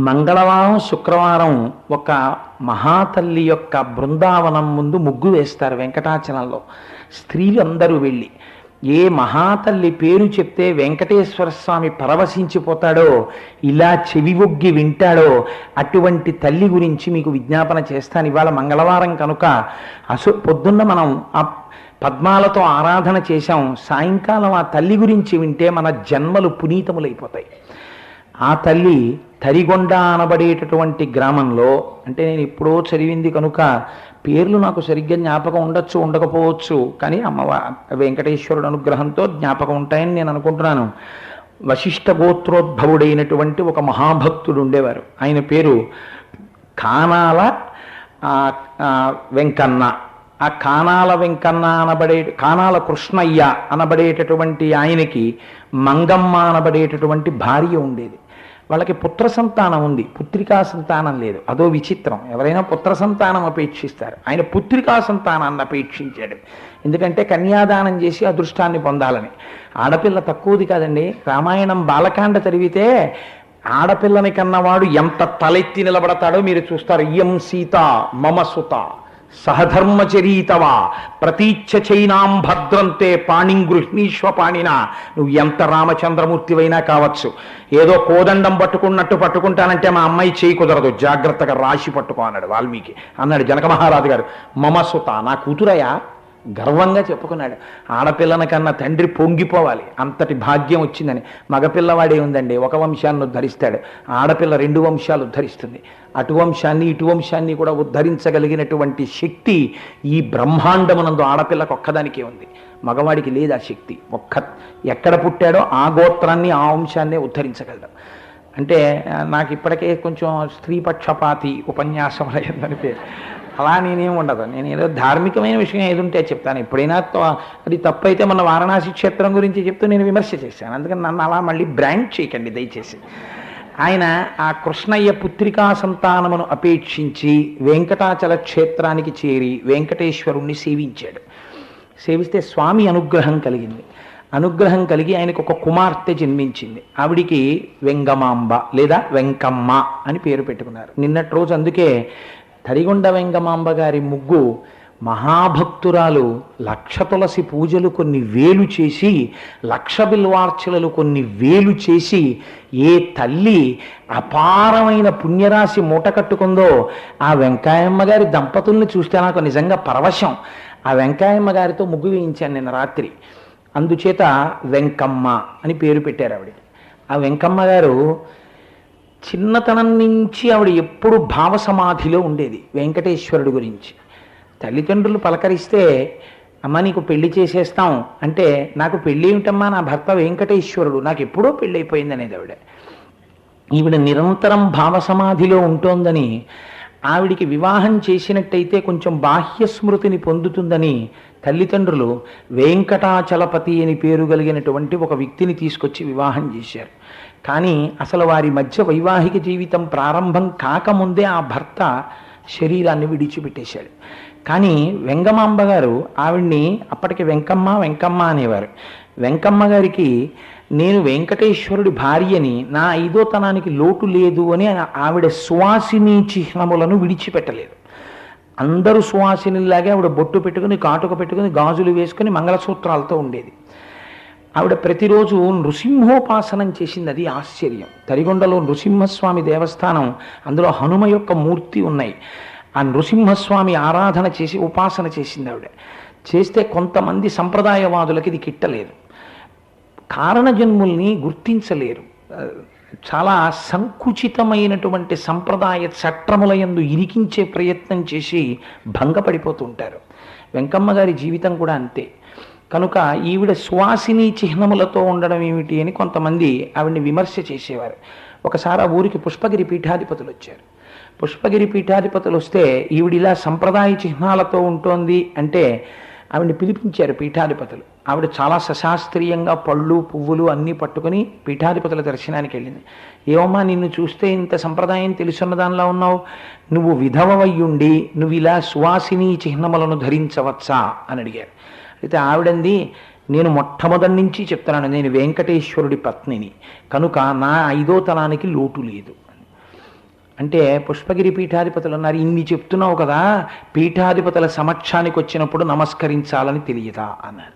మంగళవారం శుక్రవారం ఒక మహాతల్లి యొక్క బృందావనం ముందు ముగ్గు వేస్తారు వెంకటాచలంలో. స్త్రీలు అందరూ వెళ్ళి ఏ మహాతల్లి పేరు చెప్తే వెంకటేశ్వర స్వామి పరవశించిపోతాడో, ఇలా చెవి ఒగ్గి వింటాడో అటువంటి తల్లి గురించి మీకు విజ్ఞాపన చేస్తాను. ఇవాళ మంగళవారం కనుక పొద్దున్న మనం ఆ పద్మాలతో ఆరాధన చేశాం. సాయంకాలం ఆ తల్లి గురించి వింటే మన జన్మలు పునీతములైపోతాయి. ఆ తల్లి తరిగొండ అనబడేటటువంటి గ్రామంలో, అంటే నేను ఎప్పుడో చదివింది కనుక పేర్లు నాకు సరిగ్గా జ్ఞాపకం ఉండొచ్చు ఉండకపోవచ్చు, కానీ వెంకటేశ్వరుడు అనుగ్రహంతో జ్ఞాపకం ఉంటాయని నేను అనుకుంటున్నాను. వశిష్ఠ గోత్రోద్భవుడైనటువంటి ఒక మహాభక్తుడు ఉండేవారు. ఆయన పేరు కానాల వెంకన్న. ఆ కానాల వెంకన్న కానాల కృష్ణయ్య అనబడేటటువంటి ఆయనకి మంగమ్మ అనబడేటటువంటి భార్య ఉండేది. వాళ్ళకి పుత్ర సంతానం ఉంది, పుత్రికా సంతానం లేదు. అదో విచిత్రం. ఎవరైనా పుత్ర సంతానం అపేక్షిస్తారు, ఆయన పుత్రికా సంతానాన్ని అపేక్షించాడు. ఎందుకంటే కన్యాదానం చేసి అదృష్టాన్ని పొందాలని. ఆడపిల్ల తక్కువది కాదండి. రామాయణం బాలకాండ చదివితే ఆడపిల్లని కన్నవాడు ఎంత తలెత్తి నిలబడతాడో మీరు చూస్తారు. ఇయం సీత మమ సుత సహధర్మచరీతవా ప్రతీచ్ఛ చైనాం భద్రంతే పాణిం గృహ్ణీష్వ పాణినా. నువ్వు ఎంత రామచంద్రమూర్తివైనా కావచ్చు, ఏదో కోదండం పట్టుకున్నట్టు పట్టుకుంటానంటే మా అమ్మాయి చేయి కుదరదు, జాగ్రత్తగా రాశి పట్టుకో అన్నాడు వాల్మీకి. అన్నాడు జనక మహారాజు గారు, మమసుత నా కూతురయా గర్వంగా చెప్పుకున్నాడు. ఆడపిల్లన కన్నా తండ్రి పొంగిపోవాలి, అంతటి భాగ్యం వచ్చిందని. మగపిల్లవాడే ఉందండి, ఒక వంశాన్ని ఉద్ధరిస్తాడు, ఆడపిల్ల 2 వంశాలు ఉద్ధరిస్తుంది. అటు వంశాన్ని ఇటు వంశాన్ని కూడా ఉద్ధరించగలిగినటువంటి శక్తి ఈ బ్రహ్మాండమునందు ఆడపిల్లకు ఒక్కదానికే ఉంది. మగవాడికి లేదు ఆ శక్తి. ఎక్కడ పుట్టాడో ఆ గోత్రాన్ని ఆ వంశాన్నే ఉద్ధరించగలడు. అంటే నాకు ఇప్పటికే కొంచెం స్త్రీపక్షపాతి ఉపన్యాసం అయ్యిందని పేరు. అలా నేనేం ఉండదు. నేను ఏదో ధార్మికమైన విషయం ఏది ఉంటే చెప్తాను. ఎప్పుడైనా అది తప్పు అయితే మన వారణాసి క్షేత్రం గురించి చెప్తూ నేను విమర్శ చేశాను. అందుకని నన్ను అలా మళ్ళీ బ్రాండ్ చేయకండి దయచేసి. ఆయన ఆ కృష్ణయ్య పుత్రికా సంతానమును అపేక్షించి వెంకటాచల క్షేత్రానికి చేరి వెంకటేశ్వరుణ్ణి సేవించాడు. సేవిస్తే స్వామి అనుగ్రహం కలిగింది. అనుగ్రహం కలిగి ఆయనకు ఒక కుమార్తె జన్మించింది. ఆవిడికి వెంగమాంబ లేదా వెంకమ్మ అని పేరు పెట్టుకున్నారు. నిన్నటి రోజు అందుకే తరిగొండ వెంగమాంబ గారి ముగ్గు మహాభక్తురాలు 1,00,000 తులసి పూజలు కొన్ని వేలు చేసి, 1,00,000 బిల్వార్చనలు కొన్ని వేలు చేసి, ఏ తల్లి అపారమైన పుణ్యరాశి మూట కట్టుకుందో ఆ వెంకాయమ్మ గారి దంపతుల్ని చూస్తే నాకు నిజంగా పరవశం. ఆ వెంకాయమ్మ గారితో ముగ్గు వేయించాను నిన్న రాత్రి. అందుచేత వెంకమ్మ అని పేరు పెట్టారు ఆవిడకి. ఆ వెంకమ్మ గారు చిన్నతనం నుంచి ఆవిడ ఎప్పుడు భావ సమాధిలో ఉండేది వెంకటేశ్వరుడు గురించి. తల్లిదండ్రులు పలకరిస్తే అమ్మ నీకు పెళ్లి చేసేస్తాం అంటే, నాకు పెళ్ళి ఏమిటమ్మా, నా భర్త వెంకటేశ్వరుడు, నాకు ఎప్పుడో పెళ్ళి అయిపోయింది అనేది ఆవిడ. ఈవిడ నిరంతరం భావ సమాధిలో ఉంటోందని, ఆవిడికి వివాహం చేసినట్టయితే కొంచెం బాహ్య స్మృతిని పొందుతుందని తల్లిదండ్రులు వెంకటాచలపతి అని పేరు కలిగినటువంటి ఒక వ్యక్తిని తీసుకొచ్చి వివాహం చేశారు. కానీ అసలు వారి మధ్య వైవాహిక జీవితం ప్రారంభం కాకముందే ఆ భర్త శరీరాన్ని విడిచిపెట్టేశాడు. కానీ వెంగమాంబ గారు ఆవిడ్ని అప్పటికి వెంకమ్మ వెంకమ్మ అనేవారు. వెంకమ్మ గారికి నేను వెంకటేశ్వరుడి భార్యని, నా 5వ తనానికి లోటు లేదు అని ఆవిడ సువాసిని చిహ్నములను విడిచిపెట్టలేదు. అందరూ సువాసినిలాగే ఆవిడ బొట్టు పెట్టుకుని, కాటుక పెట్టుకుని, గాజులు వేసుకుని మంగళసూత్రాలతో ఉండేది. ఆవిడ ప్రతిరోజు నృసింహోపాసనం చేసింది. అది ఆశ్చర్యం. తరిగొండలో నృసింహస్వామి దేవస్థానం, అందులో హనుమ యొక్క మూర్తి ఉన్నాయి. ఆ నృసింహస్వామి ఆరాధన చేసి ఉపాసన చేసింది ఆవిడ. చేస్తే కొంతమంది సంప్రదాయవాదులకి ఇది కిట్టలేదు, కారణజన్ముల్ని గుర్తించలేరు, చాలా సంకుచితమైనటువంటి సంప్రదాయ చట్రములయందు ఇరికించే ప్రయత్నం చేసి భంగపడిపోతూ ఉంటారు. వెంకమ్మ గారి జీవితం కూడా అంతే. కనుక ఈవిడ సువాసిని చిహ్నములతో ఉండడం ఏమిటి అని కొంతమంది ఆవిడ్ని విమర్శ చేసేవారు. ఒకసారి ఆ ఊరికి పుష్పగిరి పీఠాధిపతులు వచ్చారు. పుష్పగిరి పీఠాధిపతులు వస్తే ఈవిడిలా సంప్రదాయ చిహ్నాలతో ఉంటోంది అంటే ఆవిడ్ని పిలిపించారు పీఠాధిపతులు. ఆవిడ చాలా సశాస్త్రీయంగా పళ్ళు పువ్వులు అన్నీ పట్టుకుని పీఠాధిపతుల దర్శనానికి వెళ్ళింది. ఏమమ్మా, నిన్ను చూస్తే ఇంత సంప్రదాయం తెలుసున్న దానిలో ఉన్నావు, నువ్వు విధవవయ్యుండి నువ్వు ఇలా సువాసిని చిహ్నములను ధరించవచ్చా అని అడిగారు. అయితే ఆవిడంది, నేను మొట్టమొదటి నుంచి చెప్తున్నాను, నేను వెంకటేశ్వరుడి పత్నిని, కనుక నా 5వ తనానికి లోటు లేదు. అంటే పుష్పగిరి పీఠాధిపతులు అన్నారు, ఇన్ని చెప్తున్నావు కదా, పీఠాధిపతుల సమక్షానికి వచ్చినప్పుడు నమస్కరించాలని తెలియదా అన్నారు.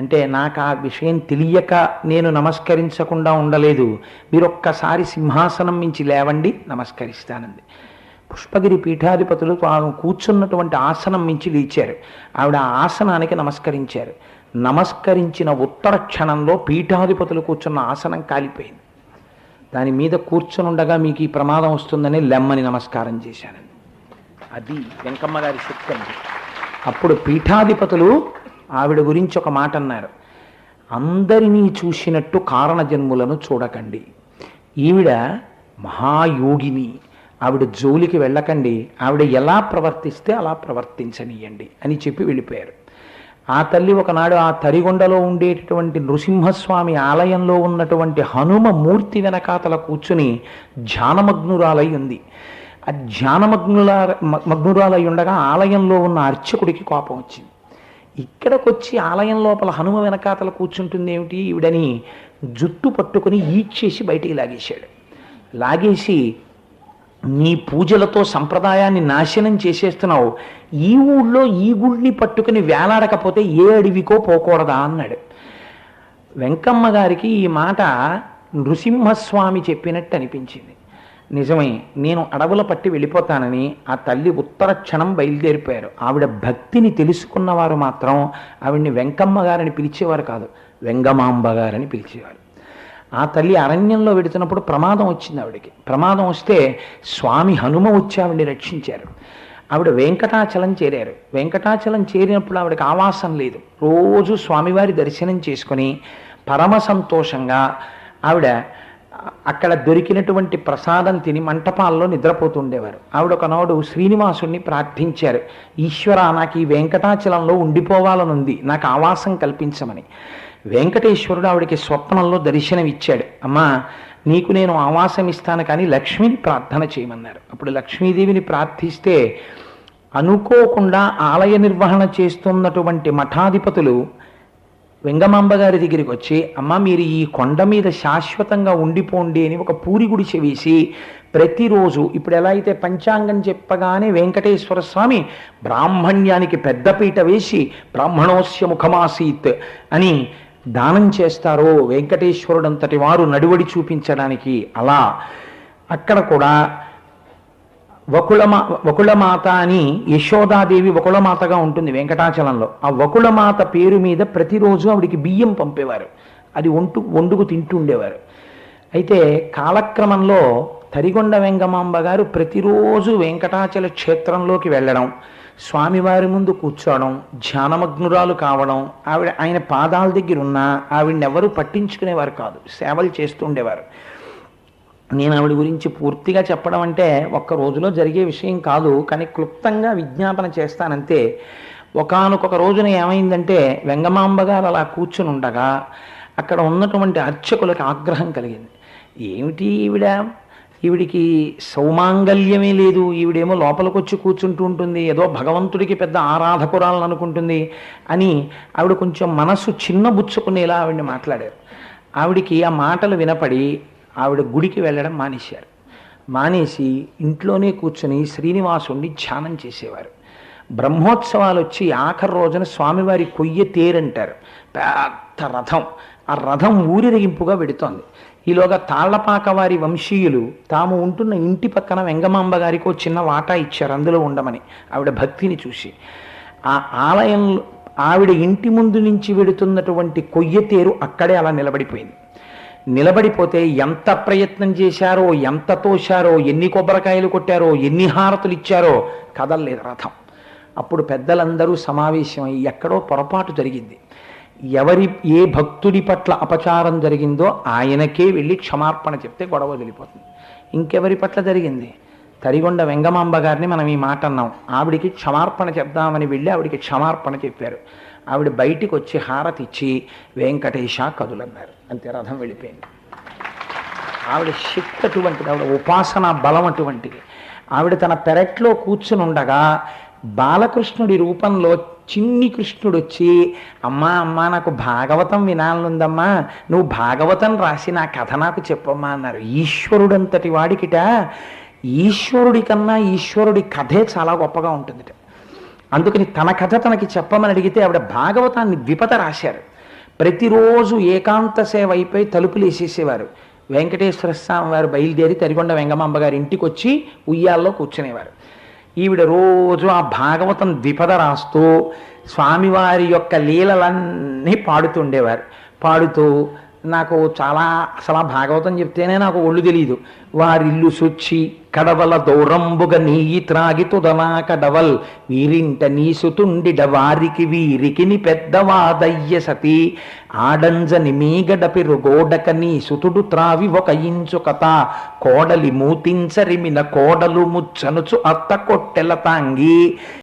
అంటే నాకు ఆ విషయం తెలియక నేను నమస్కరించకుండా ఉండలేదు, మీరు ఒక్కసారి సింహాసనం మించి లేవండి నమస్కరిస్తానంది. పుష్పగిరి పీఠాధిపతులు తాను కూర్చున్నటువంటి ఆసనం మించి లేచారు. ఆవిడ ఆ ఆసనానికి నమస్కరించారు. నమస్కరించిన ఉత్తర క్షణంలో పీఠాధిపతులు కూర్చున్న ఆసనం కాలిపోయింది. దాని మీద కూర్చునుండగా మీకు ఈ ప్రమాదం వస్తుందని లెమ్మని నమస్కారం చేశానండి. అది వెంకమ్మ గారి శక్తి అండి. అప్పుడు పీఠాధిపతులు ఆవిడ గురించి ఒక మాట అన్నారు, అందరినీ చూసినట్టు కారణజన్ములను చూడకండి, ఈవిడ మహాయోగిని, ఆవిడ జోలికి వెళ్ళకండి, ఆవిడ ఎలా ప్రవర్తిస్తే అలా ప్రవర్తించనీయండి అని చెప్పి వెళ్ళిపోయారు. ఆ తల్లి ఒకనాడు ఆ తరిగొండలో ఉండేటటువంటి నృసింహస్వామి ఆలయంలో ఉన్నటువంటి హనుమ మూర్తి వెనకాతల కూర్చుని ధ్యానమగ్నురాలై ఉంది. ఆ మగ్నురాలై ఉండగా ఆలయంలో ఉన్న అర్చకుడికి కోపం వచ్చింది. ఇక్కడికి వచ్చి ఆలయం లోపల హనుమ వెనకాతల కూర్చుంటుంది ఏమిటి ఈవిడని జుట్టు పట్టుకుని ఈడ్చేసి బయటికి లాగేశాడు. లాగేసి, నీ పూజలతో సంప్రదాయాన్ని నాశనం చేసేస్తున్నావు, ఈ ఊళ్ళో ఈ గుడిని పట్టుకుని వేలాడకపోతే ఏ అడవికో పోకూడదా అన్నాడు. వెంకమ్మ గారికి ఈ మాట నృసింహస్వామి చెప్పినట్టు అనిపించింది. నిజమే, నేను అడవుల పట్టి వెళ్ళిపోతానని ఆ తల్లి ఉత్తర క్షణం బయలుదేరిపోయారు. ఆవిడ భక్తిని తెలుసుకున్నవారు మాత్రం ఆవిడ్ని వెంకమ్మ గారని పిలిచేవారు కాదు, వెంగమాంబ గారని పిలిచేవారు. ఆ తల్లి అరణ్యంలో వెడుతున్నప్పుడు ప్రమాదం వచ్చింది ఆవిడకి. ప్రమాదం వస్తే స్వామి హనుమ వచ్చి ఆవిడ్ని రక్షించారు. ఆవిడ వెంకటాచలం చేరారు. వెంకటాచలం చేరినప్పుడు ఆవిడకి ఆవాసం లేదు. రోజు స్వామివారి దర్శనం చేసుకొని పరమ సంతోషంగా ఆవిడ అక్కడ దొరికినటువంటి ప్రసాదం తిని మంటపాల్లో నిద్రపోతుండేవారు. ఆవిడ ఒకనాడు శ్రీనివాసుణ్ణి ప్రార్థించారు, ఈశ్వర నాకు ఈ వెంకటాచలంలో ఉండిపోవాలనుంది, నాకు ఆవాసం కల్పించమని. వెంకటేశ్వరుడు ఆవిడకి స్వప్నంలో దర్శనం ఇచ్చాడు, అమ్మా నీకు నేను ఆవాసం ఇస్తాను కానీ లక్ష్మిని ప్రార్థన చేయమన్నారు. అప్పుడు లక్ష్మీదేవిని ప్రార్థిస్తే అనుకోకుండా ఆలయ నిర్వహణ చేస్తున్నటువంటి మఠాధిపతులు వెంగమాంబ గారి దగ్గరికి వచ్చి, అమ్మ మీరు ఈ కొండ మీద శాశ్వతంగా ఉండిపోండి అని ఒక పూరి గుడిసె వేసి ప్రతిరోజు ఇప్పుడు ఎలా అయితే పంచాంగం చెప్పగానే వెంకటేశ్వర స్వామి బ్రాహ్మణ్యానికి పెద్దపీట వేసి బ్రాహ్మణోస్య ముఖమాసీత్ అని దానం చేస్తారో వెంకటేశ్వరుడంతటి వారు నడువడి చూపించడానికి, అలా అక్కడ కూడా వకుళమాత అని యశోదాదేవి వకుళమాతగా ఉంటుంది వెంకటాచలంలో. ఆ వకుళమాత పేరు మీద ప్రతిరోజు ఆవిడికి బియ్యం పంపేవారు, అది వండుకు తింటుండేవారు. అయితే కాలక్రమంలో తరిగొండ వెంగమాంబ గారు ప్రతిరోజు వెంకటాచల క్షేత్రంలోకి వెళ్ళడం, స్వామివారి ముందు కూర్చోవడం, ధ్యానమగ్నురాలు కావడం, ఆయన పాదాల దగ్గర ఉన్నా ఆవిడని ఎవరు పట్టించుకునేవారు కాదు, సేవలు చేస్తుండేవారు. నేను ఆవిడ గురించి పూర్తిగా చెప్పడం అంటే ఒక్క రోజులో జరిగే విషయం కాదు, కానీ క్లుప్తంగా విజ్ఞాపన చేస్తానంతే. ఒకానొక రోజున ఏమైందంటే వెంగమాంబ గారు అలా కూర్చుని ఉండగా అక్కడ ఉన్నటువంటి అర్చకులకు ఆగ్రహం కలిగింది. ఏమిటి ఈవిడికి సౌమాంగల్యమే లేదు, ఈవిడేమో లోపలికి వచ్చి కూర్చుంటూ ఉంటుంది, ఏదో భగవంతుడికి పెద్ద ఆరాధకురాలను అనుకుంటుంది అని ఆవిడ కొంచెం మనస్సు చిన్నబుచ్చుకునేలా ఆవిడని మాట్లాడారు. ఆవిడికి ఆ మాటలు వినపడి ఆవిడ గుడికి వెళ్ళడం మానేశారు. మానేసి ఇంట్లోనే కూర్చొని శ్రీనివాసుడిని ధ్యానం చేసేవారు. బ్రహ్మోత్సవాలు వచ్చి ఆఖరి రోజున స్వామివారి కొయ్య తేరంటారు, పెద్ద రథం. ఆ రథం ఊరిరగింపుగా వెడుతోంది. ఈలోగా తాళ్లపాక వారి వంశీయులు తాము ఉంటున్న ఇంటి పక్కన వెంగమాంబ గారికి ఒక చిన్న వాటా ఇచ్చారు అందులో ఉండమని. ఆవిడ భక్తిని చూసి ఆ ఆలయంలో ఆవిడ ఇంటి ముందు నుంచి వెడుతున్నటువంటి కొయ్య తేరు అక్కడే అలా నిలబడిపోయింది. నిలబడిపోతే ఎంత ప్రయత్నం చేశారో, ఎంత తోశారో, ఎన్ని కొబ్బరికాయలు కొట్టారో, ఎన్ని హారతులు ఇచ్చారో కదలలేదు రథం. అప్పుడు పెద్దలందరూ సమావేశమై ఎక్కడో పొరపాటు జరిగింది, ఏ భక్తుడి పట్ల అపచారం జరిగిందో ఆయనకే వెళ్ళి క్షమార్పణ చెప్తే గొడవ వదిలిపోతుంది. ఇంకెవరి పట్ల జరిగింది? తరిగొండ వెంగమాంబ గారిని మనం ఈ మాట అన్నాం, ఆవిడికి క్షమార్పణ చెప్దామని వెళ్ళి ఆవిడికి క్షమార్పణ చెప్పారు. ఆవిడ బయటికి వచ్చి హారతి ఇచ్చి వెంకటేశ కదులన్నారు, అంతే రథం వెళ్ళిపోయింది. ఆవిడ శక్తి అటువంటిది, ఆవిడ ఉపాసన బలం అటువంటిది. ఆవిడ తన పెరట్లో కూర్చుని ఉండగా బాలకృష్ణుడి రూపంలో చిన్ని కృష్ణుడు వచ్చి, అమ్మా నాకు భాగవతం వినాలనుందమ్మా, నువ్వు భాగవతం రాసి నా కథ నాకు చెప్పమ్మా అన్నారు. ఈశ్వరుడంతటి వాడికిట ఈశ్వరుడి కన్నా ఈశ్వరుడి కథే చాలా గొప్పగా ఉంటుంది. అందుకని తన కథ తనకి చెప్పమని అడిగితే ఆవిడ భాగవతాన్ని ద్విపద రాశారు. ప్రతిరోజు ఏకాంత సేవ అయిపోయి తలుపులు వేసేసేవారు. వెంకటేశ్వర స్వామి వారు బయలుదేరి తరిగొండ వెంగమాంబ గారి ఇంటికి వచ్చి ఉయ్యాల్లో కూర్చునేవారు. ఈవిడ రోజు ఆ భాగవతం ద్విపద రాస్తూ స్వామివారి యొక్క లీలలన్నీ పాడుతుండేవారు. పాడుతూ నాకు చాలా అసలు ఆ భాగవతం చెప్తేనే నాకు ఒళ్ళు తెలియదు. వారిల్లు సొచ్చి కడవల దౌరంబుగ నీయి త్రాగి తుదనా కడవల్ వీరింట నీసుతుండిడ వారికి వీరికిని పెద్దవాదయ్య సతి ఆడంజని మీగడ పెరుగోడక నీ సుతుడు త్రావి ఒక ఇంచు కథ కోడలి మూతించరిమిన కోడలు ముచ్చనుచు అత్త కొట్టెల తాంగి